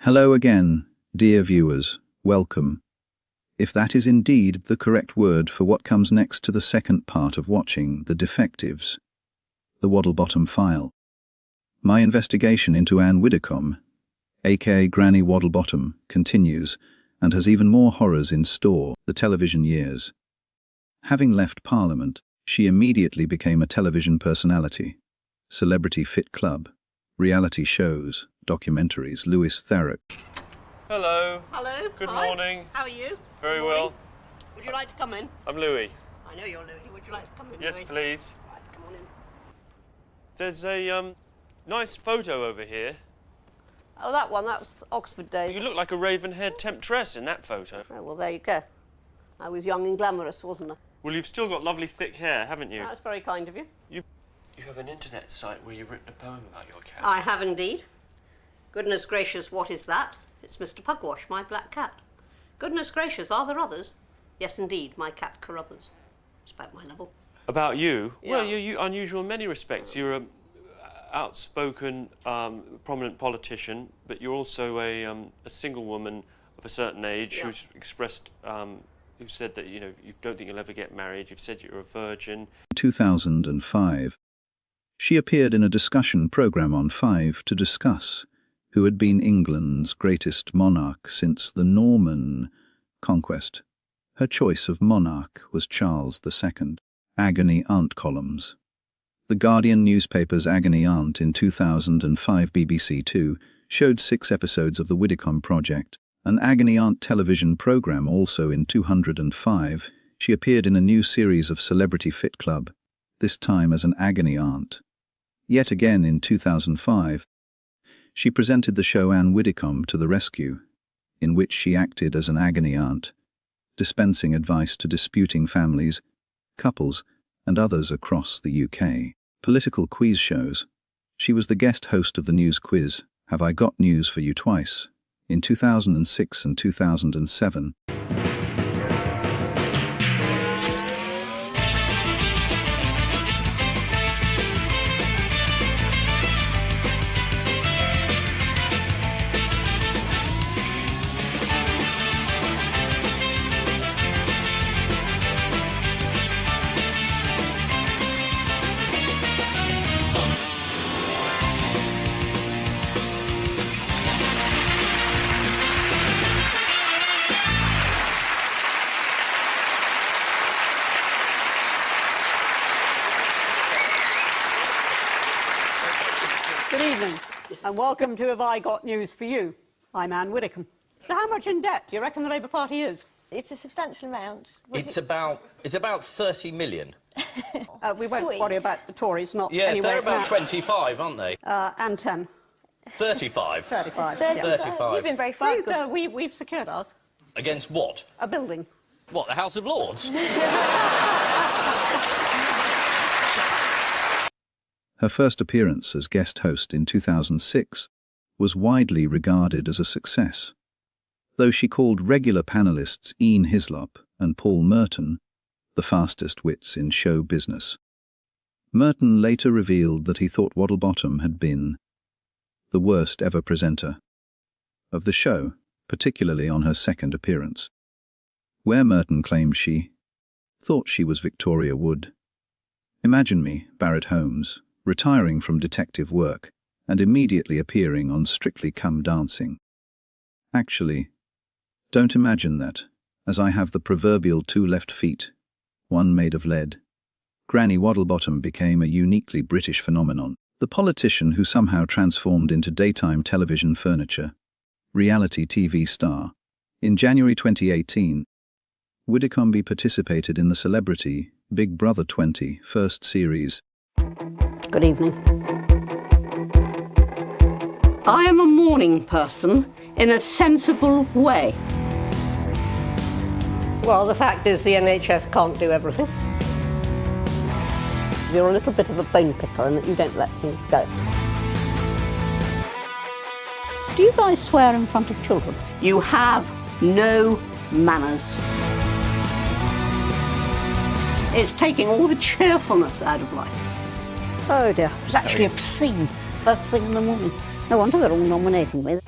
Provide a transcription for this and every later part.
Hello again, dear viewers, welcome. If that is indeed the correct word for what comes next to the second part of Watching the Defectives, the Waddlebottom file. My investigation into Anne Widdecombe, aka Granny Waddlebottom, continues and has even more horrors in store. The television years. Having left Parliament, she immediately became a television personality. Celebrity Fit Club, reality shows, documentaries, Louis Theroux. Hello. Hello. Good Hi. morning. How are you? Very well. Would you like to come in? I'm Louis. I know you're Louis. Would you like to come in, Yes, Louis? please. Right, come on in. There's a nice photo over here. Oh, that one. That was Oxford days. You look like a raven-haired temptress in that photo. Oh, well, there you go. I was young and glamorous, wasn't I? Well, you've still got lovely thick hair, haven't you? That's very kind of you. You have an internet site where you've written a poem about your cats. I have indeed. Goodness gracious, what is that? It's Mr. Pugwash, my black cat. Goodness gracious, are there others? Yes, indeed, my cat Carruthers. It's about my level. About you? Yeah. Well, you're unusual in many respects. You're a outspoken, prominent politician, but you're also a single woman of a certain age who's expressed, who said that, you know, you don't think you'll ever get married. You've said you're a virgin. In 2005, she appeared in a discussion programme on 5 to discuss who had been England's greatest monarch since the Norman conquest. Her choice of monarch was Charles II. Agony Aunt columns. The Guardian newspaper's Agony Aunt in 2005 BBC 2 showed 6 episodes of the Widdecombe Project. An Agony Aunt television programme also in 2005, she appeared in a new series of Celebrity Fit Club, this time as an Agony Aunt. Yet again in 2005, she presented the show Anne Widdecombe to the Rescue, in which she acted as an agony aunt, dispensing advice to disputing families, couples, and others across the UK. Political quiz shows. She was the guest host of the news quiz, Have I Got News for You Twice, in 2006 and 2007. Good evening, and welcome to Have I Got News for You. I'm Anne Widdecombe. So how much in debt do you reckon the Labour Party is? It's a substantial amount. It's about 30 million. We won't Sweet. worry about the Tories, not Yeah, anywhere they're about now. 25, aren't they? And 10. 35. 35. 35. You've been very But frugal. we've secured ours. Against what? A building. What, the House of Lords? Her first appearance as guest host in 2006 was widely regarded as a success, though she called regular panellists Ian Hislop and Paul Merton the fastest wits in show business. Merton later revealed that he thought Waddlebottom had been the worst ever presenter of the show, particularly on her second appearance, where Merton claimed she thought she was Victoria Wood. Imagine me, Barrett Holmes, retiring from detective work and immediately appearing on Strictly Come Dancing. Actually, don't imagine that, as I have the proverbial 2 left feet, one made of lead. Granny Waddlebottom became a uniquely British phenomenon, the politician who somehow transformed into daytime television furniture, reality TV star. In January 2018, Widdecombe participated in the Celebrity Big Brother 20 first series. Good evening. I am a morning person in a sensible way. Well, the fact is the NHS can't do everything. You're a little bit of a bone picker in that you don't let things go. Do you guys swear in front of children? You have no manners. It's taking all the cheerfulness out of life. Oh dear, it's actually obscene first thing in the morning. No wonder they're all nominating me.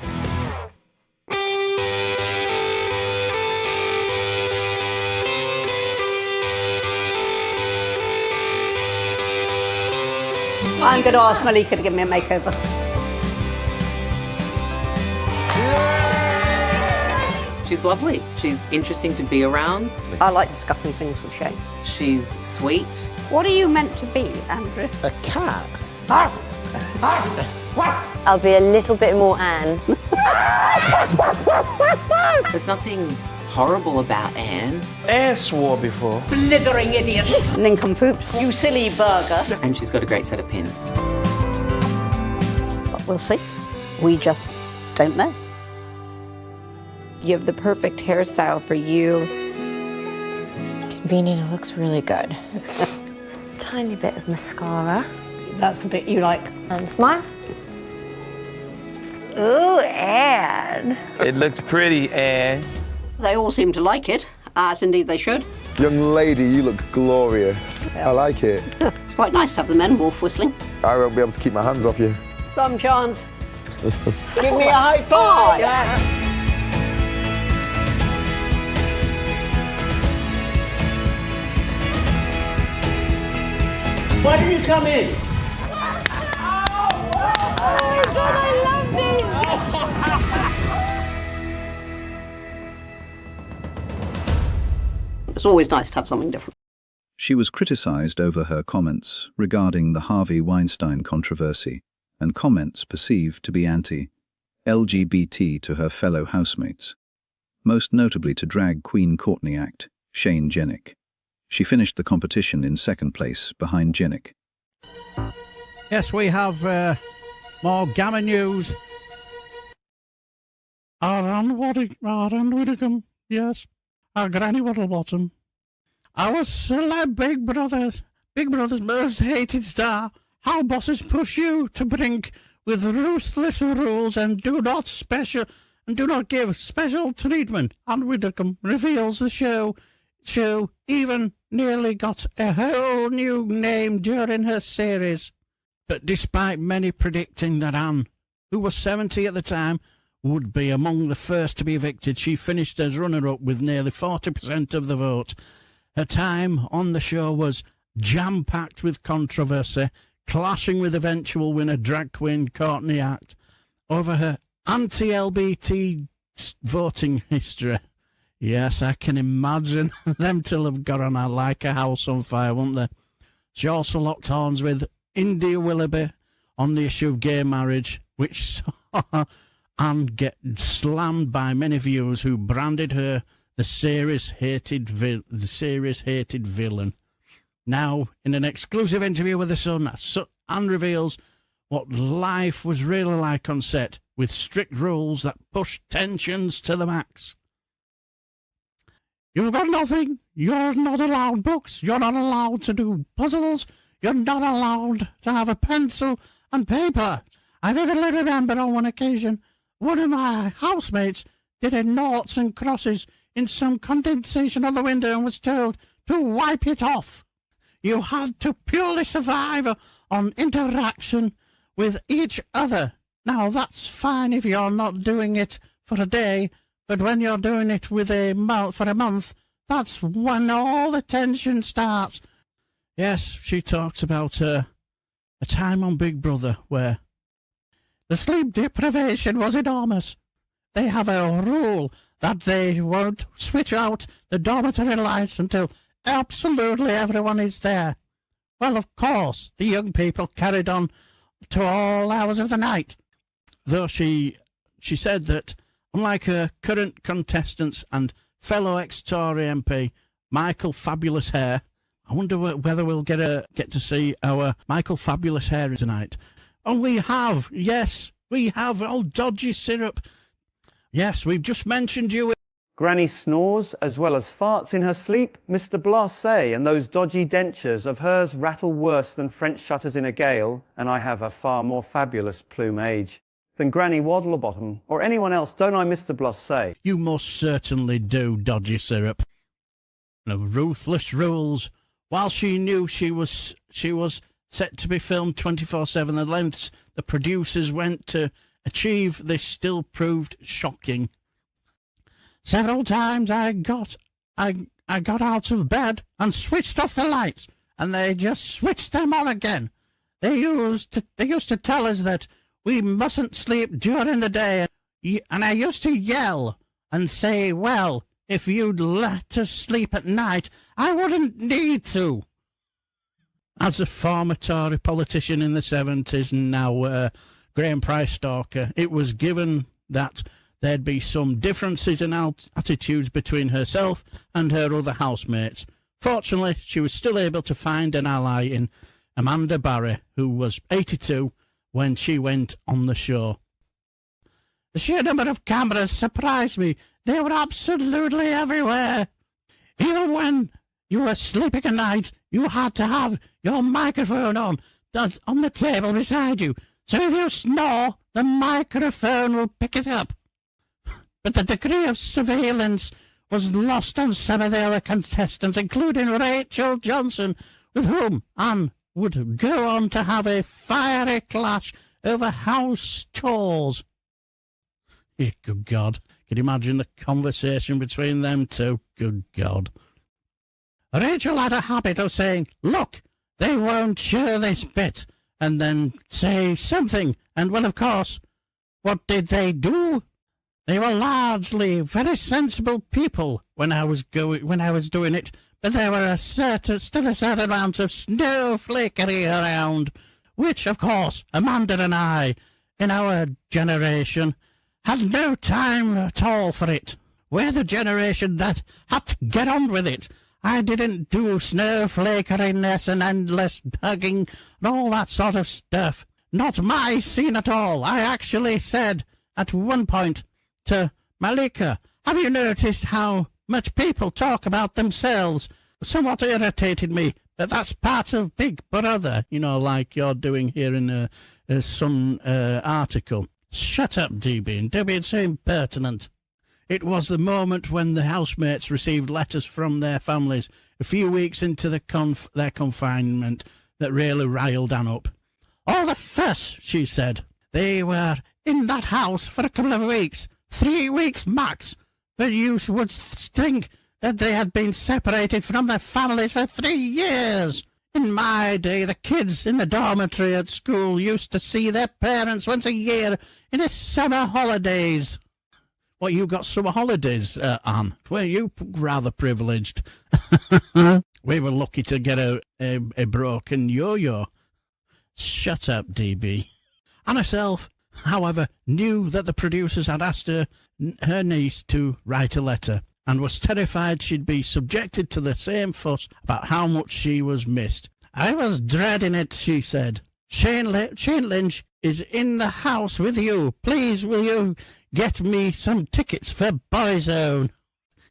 I'm going to ask Malika to give me a makeover. She's lovely. She's interesting to be around. I like discussing things with Shane. She's sweet. What are you meant to be, Andrew? A cat? I'll be a little bit more Anne. There's nothing horrible about Anne. Anne swore before. Blithering idiots. Nincompoops. You silly burger. And she's got a great set of pins. But we'll see. We just don't know. You have the perfect hairstyle for you. Convenient, it looks really good. Tiny bit of mascara. That's the bit you like. And smile. Ooh, Anne. It looks pretty, Anne. They all seem to like it, as indeed they should. Young lady, you look glorious. I like it. It's quite nice to have the men wolf whistling. I won't be able to keep my hands off you. Some chance. Give me a high five! Why did you come in? It's always nice to have something different. She was criticized over her comments regarding the Harvey Weinstein controversy and comments perceived to be anti-LGBT to her fellow housemates, most notably to drag queen Courtney act Shane Jennick. She finished the competition in second place behind Jennick. Yes, we have more Gamma news. Our Waddlebootom, yes. Our Granny Waddlebottom. Our celeb Big Brother's most hated star. How bosses push you to brink with ruthless rules and do not give special treatment. And Waddlebootom reveals the show even nearly got a whole new name during her series. But despite many predicting that Anne, who was 70 at the time, would be among the first to be evicted, she finished as runner-up with nearly 40% of the vote. Her time on the show was jam-packed with controversy, clashing with eventual winner drag queen Courtney Act over her anti-LGBT voting history. Yes, I can imagine them till have got on her like a house on fire, won't they? She also locked horns with India Willoughby on the issue of gay marriage, which saw Anne get slammed by many viewers who branded her the series hated villain. Now, in an exclusive interview with The Sun, Anne reveals what life was really like on set, with strict rules that pushed tensions to the max. You've got nothing. You're not allowed books. You're not allowed to do puzzles. You're not allowed to have a pencil and paper. I vividly remember on one occasion, one of my housemates did a noughts and crosses in some condensation on the window and was told to wipe it off. You had to purely survive on interaction with each other. Now, that's fine if you're not doing it for a day, but when you're doing it for a month, that's when all the tension starts. Yes, she talks about a time on Big Brother where the sleep deprivation was enormous. They have a rule that they won't switch out the dormitory lights until absolutely everyone is there. Well, of course, the young people carried on to all hours of the night. Though she said that, unlike her current contestants and fellow ex-Tory MP, Michael Fabulous Hair, I wonder whether we'll get to see our Michael Fabulous Hair tonight. And we have, yes, we have old dodgy syrup. Yes, we've just mentioned you. Granny snores as well as farts in her sleep. Mr. Blasé and those dodgy dentures of hers rattle worse than French shutters in a gale, and I have a far more fabulous plumage than Granny Waddlebottom or anyone else, don't I, Mr. Blasé? You most certainly do, dodgy syrup. No ruthless rules. While she knew she was set to be filmed 24/7, the lengths the producers went to achieve this still proved shocking. Several times I got out of bed and switched off the lights, and they just switched them on again. They used to tell us that we mustn't sleep during the day, and I used to yell and say, well, if you'd let us sleep at night, I wouldn't need to. As a former Tory politician in the 70s and now Graham Price stalker, it was given that there'd be some differences in attitudes between herself and her other housemates. Fortunately, she was still able to find an ally in Amanda Barry, who was 82 when she went on the show. The sheer number of cameras surprised me. They were absolutely everywhere. Even when you were sleeping at night, you had to have your microphone on the table beside you. So if you snore, the microphone will pick it up. But the degree of surveillance was lost on some of the other contestants, including Rachel Johnson, with whom Anne would go on to have a fiery clash over house chores. Good God. Can you imagine the conversation between them two? Good God. Rachel had a habit of saying, look, they won't share this bit, and then say something. And, well, of course, what did they do? They were largely very sensible people when I was doing it, but there were still a certain amount of snowflakery around, which, of course, Amanda and I, in our generation, had no time at all for it. We're the generation that had to get on with it. I didn't do snowflakeriness and endless hugging and all that sort of stuff. Not my scene at all. I actually said at one point to Malika, have you noticed how much people talk about themselves? Somewhat irritated me, but that's part of Big Brother, you know, like you're doing here in some article. Shut up, DB, and don't be so impertinent. It was the moment when the housemates received letters from their families a few weeks into their confinement that really riled Anne up. All the fuss, she said. They were in that house for a couple of weeks, 3 weeks max, but you would think that they had been separated from their families for 3 years. In my day, the kids in the dormitory at school used to see their parents once a year in the summer holidays. What, you got summer holidays, Anne? Were you rather privileged? We were lucky to get a broken yo-yo. Shut up, DB. Anne herself, however, knew that the producers had asked her niece to write a letter, and was terrified she'd be subjected to the same fuss about how much she was missed. I was dreading it, she said. Shane Lynch is in the house with you. Please, will you get me some tickets for Boyzone?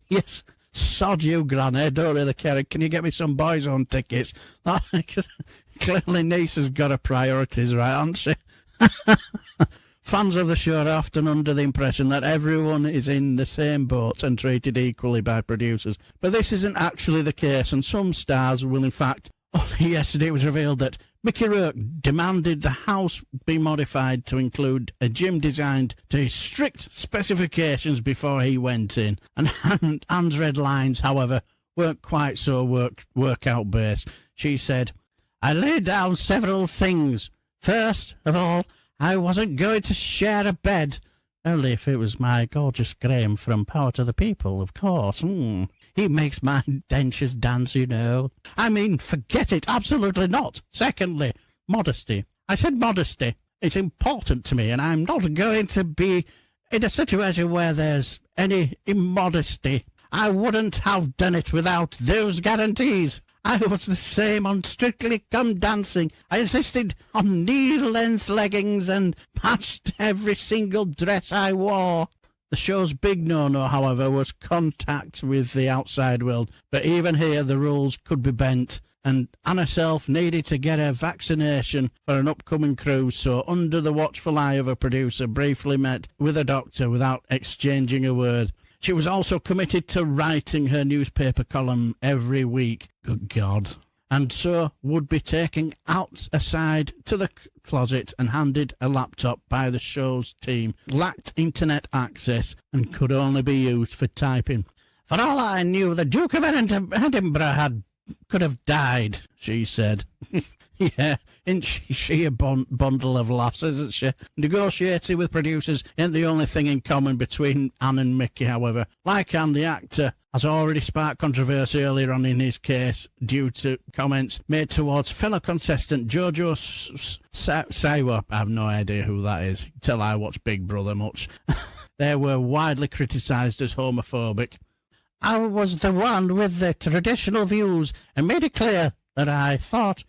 Yes, sod you, Granny. I don't really care. Can you get me some Boyzone tickets? Clearly, niece has got her priorities right, hasn't she? Fans of the show are often under the impression that everyone is in the same boat and treated equally by producers. But this isn't actually the case, and some stars will, in fact, only yesterday it was revealed that Mickey Rourke demanded the house be modified to include a gym designed to strict specifications before he went in. And Anne's red lines, however, weren't quite so workout-based. She said, I laid down several things. First of all, I wasn't going to share a bed. Only if it was my gorgeous Graham from Power to the People, of course. He makes my dentures dance, you know. I mean, forget it. Absolutely not. Secondly, modesty. I said modesty. It's important to me, and I'm not going to be in a situation where there's any immodesty. I wouldn't have done it without those guarantees. I was the same on Strictly Come Dancing. I insisted on knee-length leggings and patched every single dress I wore. The show's big no-no, however, was contact with the outside world. But even here, the rules could be bent, and Anne herself needed to get a vaccination for an upcoming cruise, so under the watchful eye of a producer, briefly met with a doctor without exchanging a word. She was also committed to writing her newspaper column every week. Good God. And so would be taken outside to the closet and handed a laptop by the show's team. Lacked internet access and could only be used for typing. For all I knew, the Duke of Edinburgh could have died, she said. Yeah, isn't she a bundle of laughs, isn't she? Negotiating with producers ain't the only thing in common between Anne and Mickey, however. Like Anne, the actor has already sparked controversy earlier on in his case due to comments made towards fellow contestant Jojo Siwa. I have no idea who that is, till I watch Big Brother much. They were widely criticised as homophobic. I was the one with the traditional views and made it clear that I thought,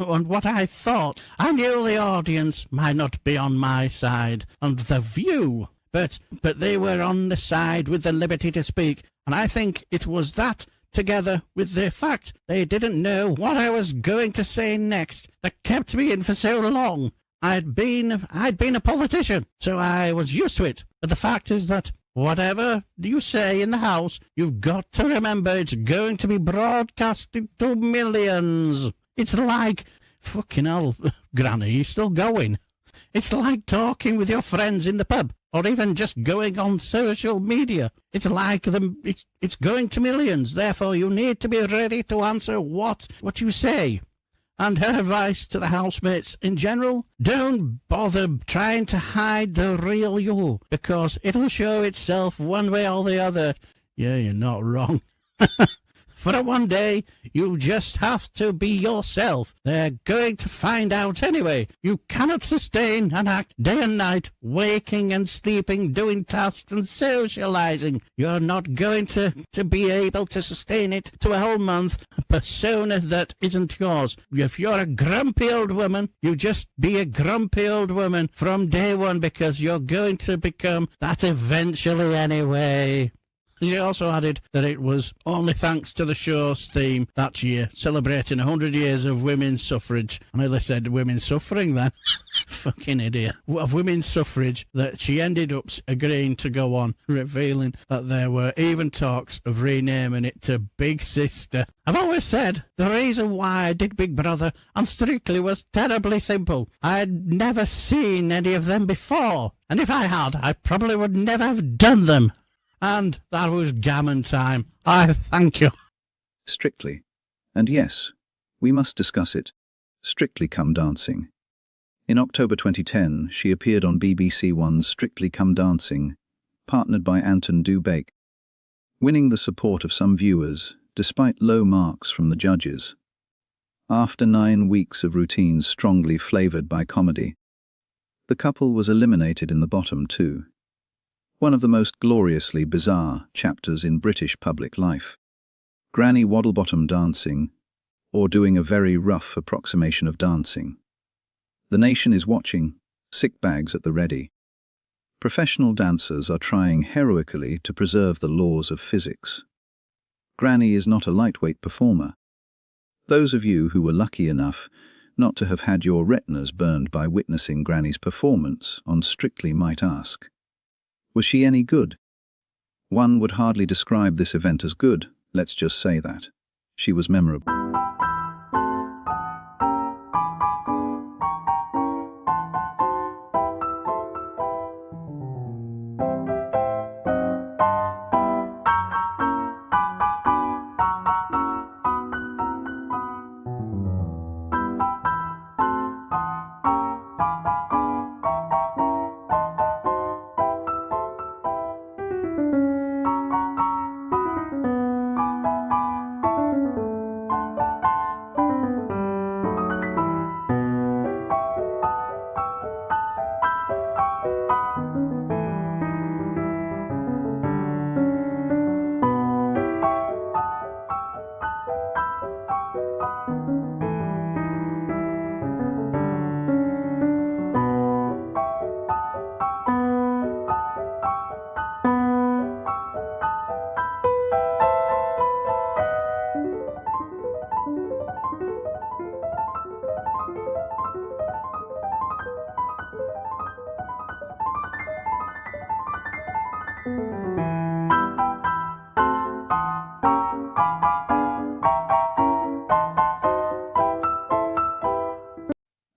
and what I thought, I knew the audience might not be on my side on the view, but they were on the side with the liberty to speak, and I think it was that, together with the fact they didn't know what I was going to say next, that kept me in for so long. I'd been a politician, so I was used to it, but the fact is that whatever you say in the House, you've got to remember it's going to be broadcasted to millions. It's like, fucking hell, Granny, you're still going. It's like talking with your friends in the pub, or even just going on social media. It's like it's going to millions, therefore you need to be ready to answer what you say. And her advice to the housemates in general, don't bother trying to hide the real you, because it'll show itself one way or the other. Yeah, you're not wrong. For one day, you just have to be yourself. They're going to find out anyway. You cannot sustain an act day and night, waking and sleeping, doing tasks and socializing. You're not going to be able to sustain it to a whole month, a persona that isn't yours. If you're a grumpy old woman, you just be a grumpy old woman from day one, because you're going to become that eventually anyway. She also added that it was only thanks to the show's theme that year, celebrating 100 years of women's suffrage. I nearly said women's suffering then. Fucking idiot. Of women's suffrage, that she ended up agreeing to go on, revealing that there were even talks of renaming it to Big Sister. I've always said the reason why I did Big Brother on Strictly was terribly simple. I'd never seen any of them before, and if I had, I probably would never have done them. And that was gammon time. I thank you. Strictly. And yes, we must discuss it. Strictly Come Dancing. In October 2010, she appeared on BBC One's Strictly Come Dancing, partnered by Anton Dubake, winning the support of some viewers, despite low marks from the judges. After 9 weeks of routines strongly flavoured by comedy, the couple was eliminated in the bottom 2. One of the most gloriously bizarre chapters in British public life. Granny Waddlebottom dancing, or doing a very rough approximation of dancing. The nation is watching, sick bags at the ready. Professional dancers are trying heroically to preserve the laws of physics. Granny is not a lightweight performer. Those of you who were lucky enough not to have had your retinas burned by witnessing Granny's performance on Strictly might ask, was she any good? One would hardly describe this event as good, let's just say that. She was memorable.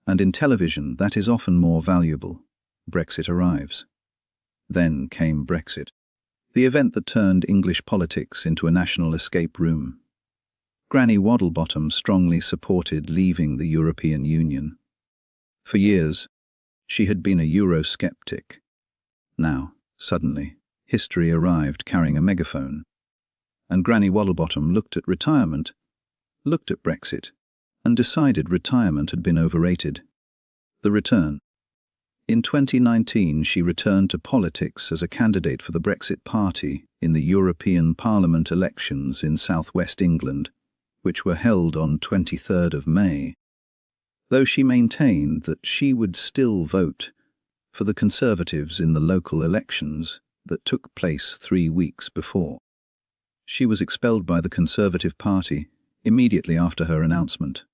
And in television, that is often more valuable. Brexit arrives. Then came Brexit, the event that turned English politics into a national escape room. Granny Waddlebottom strongly supported leaving the European Union. For years, she had been a Eurosceptic. Now, suddenly, history arrived carrying a megaphone, and Granny Waddlebottom looked at retirement, looked at Brexit, and decided retirement had been overrated. The return. In 2019, she returned to politics as a candidate for the Brexit Party in the European Parliament elections in southwest England, which were held on 23rd of May, though she maintained that she would still vote for the Conservatives in the local elections that took place 3 weeks before. She was expelled by the Conservative Party immediately after her announcement.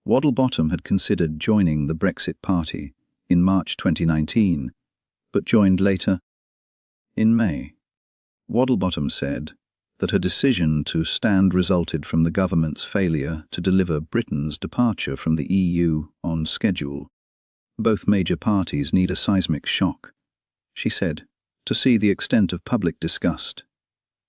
Waddlebottom had considered joining the Brexit Party in March 2019, but joined later. In May, Waddlebottom said that her decision to stand resulted from the government's failure to deliver Britain's departure from the EU on schedule. Both major parties need a seismic shock, she said, to see the extent of public disgust.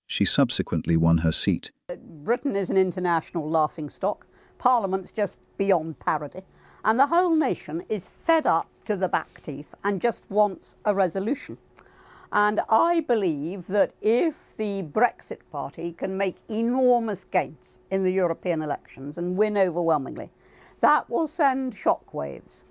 She subsequently won her seat. Britain is an international laughingstock. Parliament's just beyond parody. And the whole nation is fed up to the back teeth and just wants a resolution. And I believe that if the Brexit Party can make enormous gains in the European elections and win overwhelmingly, that will send shockwaves,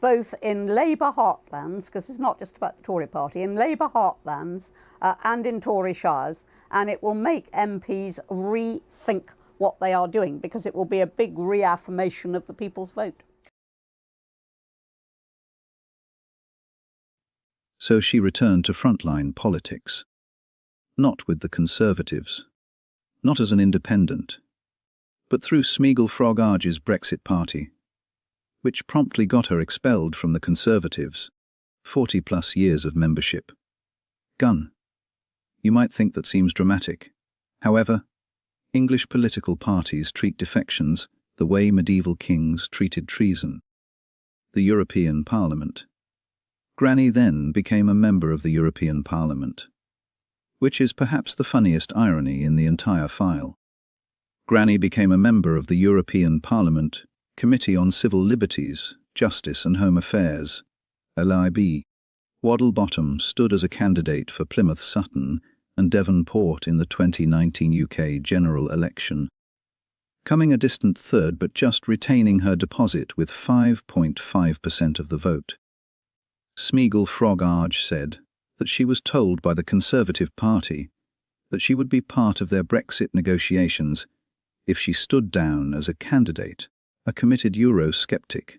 both in Labour heartlands, because it's not just about the Tory party, in Labour heartlands and in Tory shires, and it will make MPs rethink what they are doing, because it will be a big reaffirmation of the people's vote. So she returned to frontline politics, not with the Conservatives, not as an independent, but through Smeagol Frog-Arge's Brexit Party, which promptly got her expelled from the Conservatives, 40-plus years of membership. Gun. You might think that seems dramatic. However, English political parties treat defections the way medieval kings treated treason. The European Parliament. Granny then became a member of the European Parliament, which is perhaps the funniest irony in the entire file. Granny became a member of the European Parliament Committee on Civil Liberties, Justice and Home Affairs, LIB. Waddlebottom stood as a candidate for Plymouth Sutton and Devonport in the 2019 UK general election, coming a distant third but just retaining her deposit with 5.5% of the vote. Smeagol Frog-Arge said that she was told by the Conservative Party that she would be part of their Brexit negotiations if she stood down as a candidate, a committed Eurosceptic,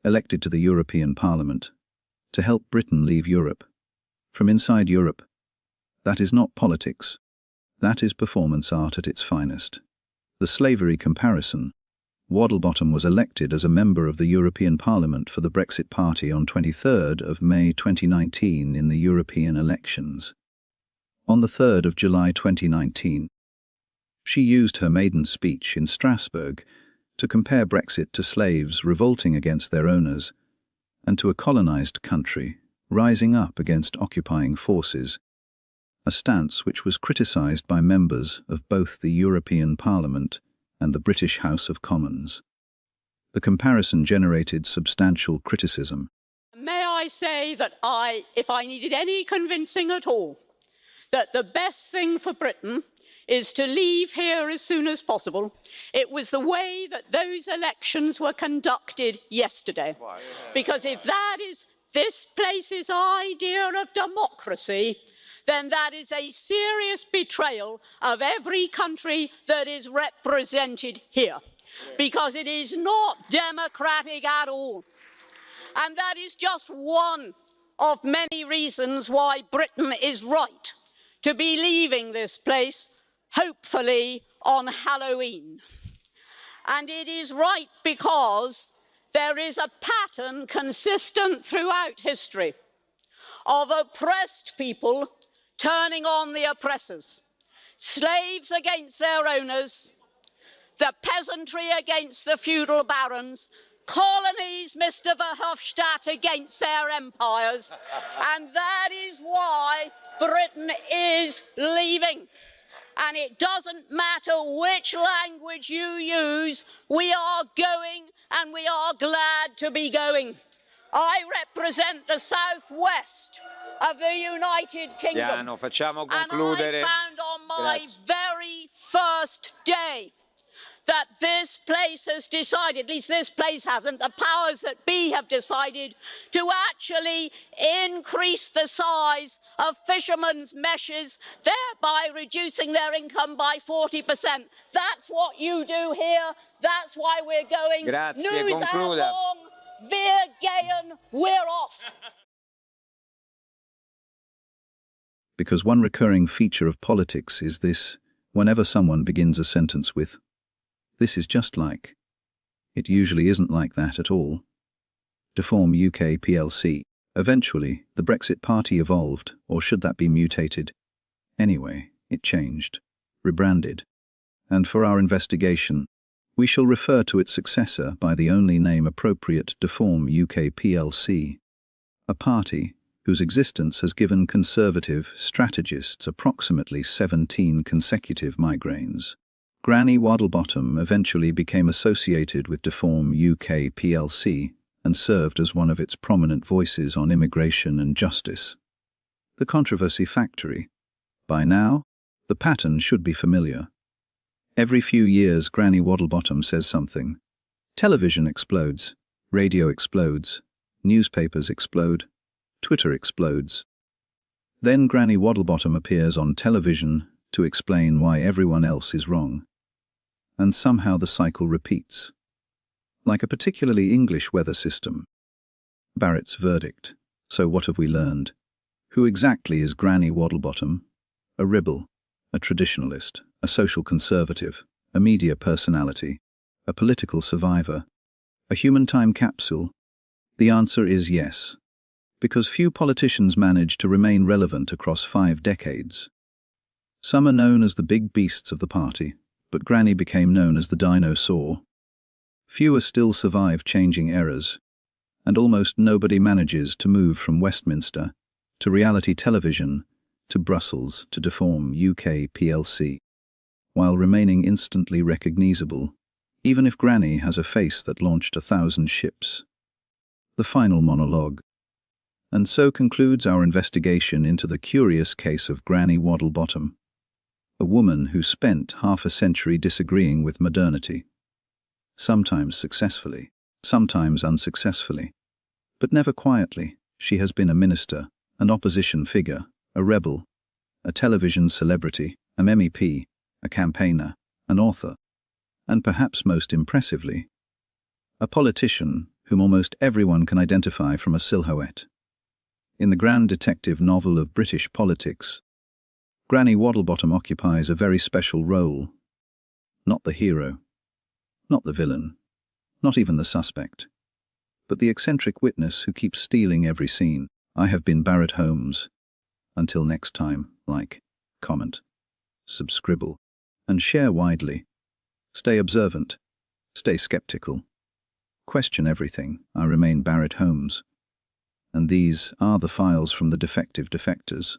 elected to the European Parliament, to help Britain leave Europe. From inside Europe. That is not politics. That is performance art at its finest. The slavery comparison. Waddlebottom was elected as a member of the European Parliament for the Brexit Party on 23rd of May 2019 in the European elections. On the 3rd of July 2019, she used her maiden speech in Strasbourg to compare Brexit to slaves revolting against their owners and to a colonized country rising up against occupying forces, a stance which was criticized by members of both the European Parliament and the British House of Commons. The comparison generated substantial criticism. May I say that if I needed any convincing at all, that the best thing for Britain is to leave here as soon as possible. It was the way that those elections were conducted yesterday. Because if that is this place's idea of democracy, then that is a serious betrayal of every country that is represented here. Because it is not democratic at all. And that is just one of many reasons why Britain is right to be leaving this place, hopefully on Halloween. And it is right because there is a pattern consistent throughout history of oppressed people turning on the oppressors, slaves against their owners, the peasantry against the feudal barons, colonies, Mr. Verhofstadt, against their empires. And that is why Britain is leaving. and it doesn't matter which language you use, we are going and we are glad to be going. I represent the southwest of the United Kingdom, Piano, facciamo and I concludere. found on my Grazie. very first day that this place has decided, at least this place hasn't, the powers that be have decided to actually increase the size of fishermen's meshes, thereby reducing their income by 40%. That's what you do here. That's why we're going. Grazie, News concluda. out long, wir gehen, we're off. Because one recurring feature of politics is this: whenever someone begins a sentence with, "This is just like," it usually isn't like that at all. Deform UK plc. Eventually, the Brexit Party evolved, or should that be mutated? Anyway, it changed, rebranded, and for our investigation, we shall refer to its successor by the only name appropriate, Deform UK plc, a party whose existence has given conservative strategists approximately 17 consecutive migraines. Granny Waddlebottom eventually became associated with Deform UK plc and served as one of its prominent voices on immigration and justice. The Controversy Factory. By now, the pattern should be familiar. Every few years, Granny Waddlebottom says something. Television explodes, radio explodes, newspapers explode, Twitter explodes. Then Granny Waddlebottom appears on television to explain why everyone else is wrong. And somehow the cycle repeats. Like a particularly English weather system. Barrett's verdict. So what have we learned? Who exactly is Granny Waddlebottom? A ribble, a traditionalist, a social conservative, a media personality, a political survivor, a human time capsule? The answer is yes. Because few politicians manage to remain relevant across 5 decades. Some are known as the big beasts of the party, but Granny became known as the dinosaur. Fewer still survive changing eras, and almost nobody manages to move from Westminster to reality television to Brussels to Deform UK plc, while remaining instantly recognizable, even if Granny has a face that launched 1,000 ships. The final monologue. And so concludes our investigation into the curious case of Granny Waddlebottom, a woman who spent half a century disagreeing with modernity. Sometimes successfully, sometimes unsuccessfully, but never quietly. She has been a minister, an opposition figure, a rebel, a television celebrity, an MEP, a campaigner, an author, and perhaps most impressively, a politician whom almost everyone can identify from a silhouette. In the grand detective novel of British politics, Granny Waddlebottom occupies a very special role. Not the hero, not the villain, not even the suspect, but the eccentric witness who keeps stealing every scene. I have been Barrett Holmes. Until next time, like, comment, subscribble, and share widely. Stay observant, stay skeptical. Question everything. I remain Barrett Holmes. And these are the files from the Defective Defectors.